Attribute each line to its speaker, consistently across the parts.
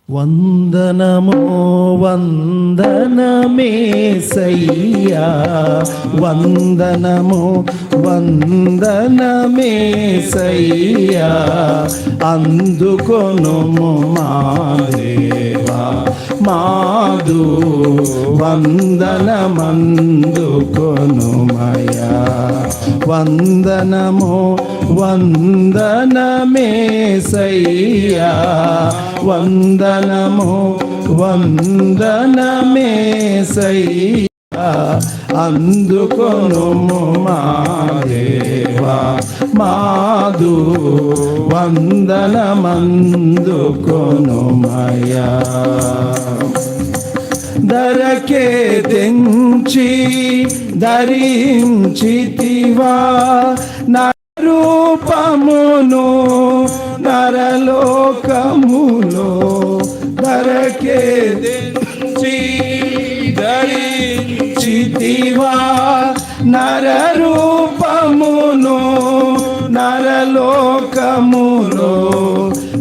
Speaker 1: వందనమో వందనమేసయ్యా, వందనమో వందనమేసయ్యా, అందుకొనుము మా దేవా మాదు వందనమందుకొనుమయా. వందనమో వందనమేసయ్యా, వందనమో వందనమేసయ్యా, అందుకొనుము మా దేవా మాదు వందనమందుకొనుమయా. ధరకే తెంచి ధరించితివా రూపమును నరలోకములో, ధరకే తెంచి ధరించితివా నరరూపమును నరలోకములో,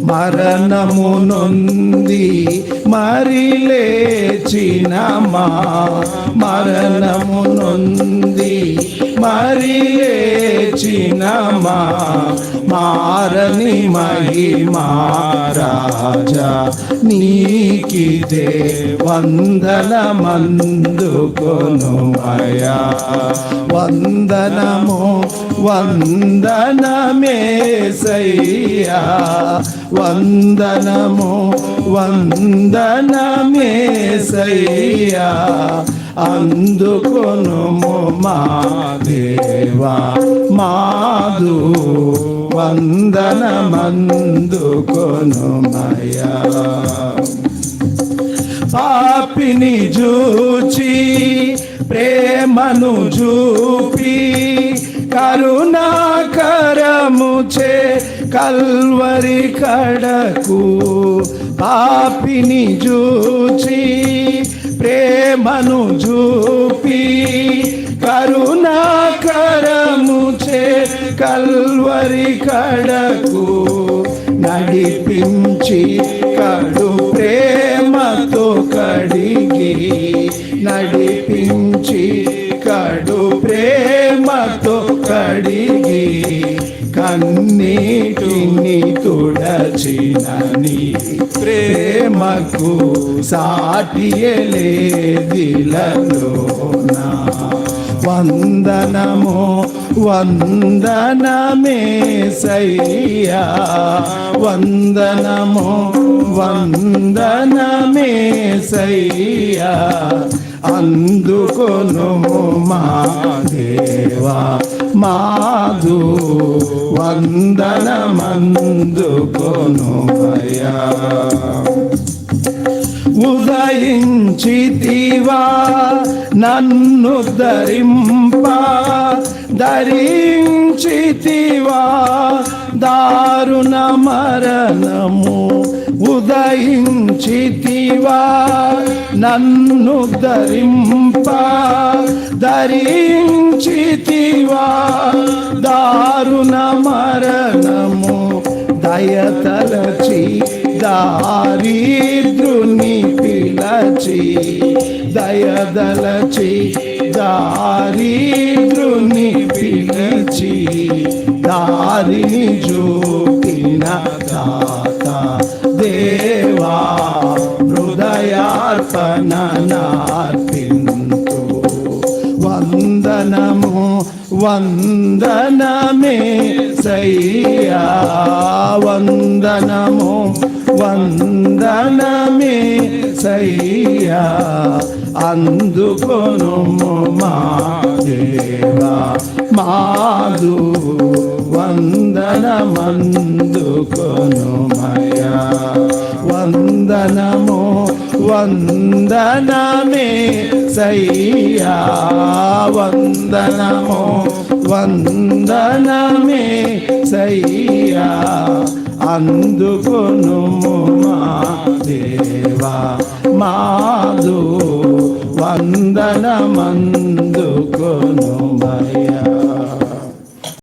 Speaker 1: మరణము నొంది మరి లేచిన మా, మరణము నొంది మరి లేచిన మా మారని మహిమా రాజా, నీకిదే వందనమందుకొనుమయా. వందనమో వందనమేసయ్యా, వందనమో వందనమేసయ్యా, అందుకొనుము మా దేవా మాదు వందనమందుకొనుమయా. పాపిని జూచి ప్రేమను చూపి కరుణాకరముచే కల్వరి కడకు, పాపిని జూచి ప్రేమను చూపి కరుణాకరముచే కల్వరి కడకు నడిపించి కడు ప్రేమతో కడిగి, నడిపించి కడు ప్రేమతో కడిగి, కన్నీటిని తుడచిన నీ ప్రేమకు సాటియలేదిలలోనా. వందనమో వందనమేసయ్యా, వందనమో వందనమేసయ్యా, అందుకొనుము మా దేవా మాదు వందనమందుకొనుమయా. ఉదయించితివా నన్ను ధరింప, ధరించితివా దారుణ మరణము, ఉదయించితివా నన్ను ధరింప, ధరించితివా దారుణ మరణము, దయతలచి దారిద్రుని పిలచి, దయదలచి దారిద్రుని పిలచి, దారిని చూపిన దాత దేవా హృదయార్పణ నార్పింతు. వందనము వందనమేసయ్యా, వందనము వందనమేసయ్యా, అందుకొనుము మా దేవా మాదు వందనమందుకొనుమయా. వందనమో వందనమేసయ్యా, వందనమో వందనమేసయ్యా, అందుకొనుము మా దేవా మాదు వందనమందుకొనుమయా.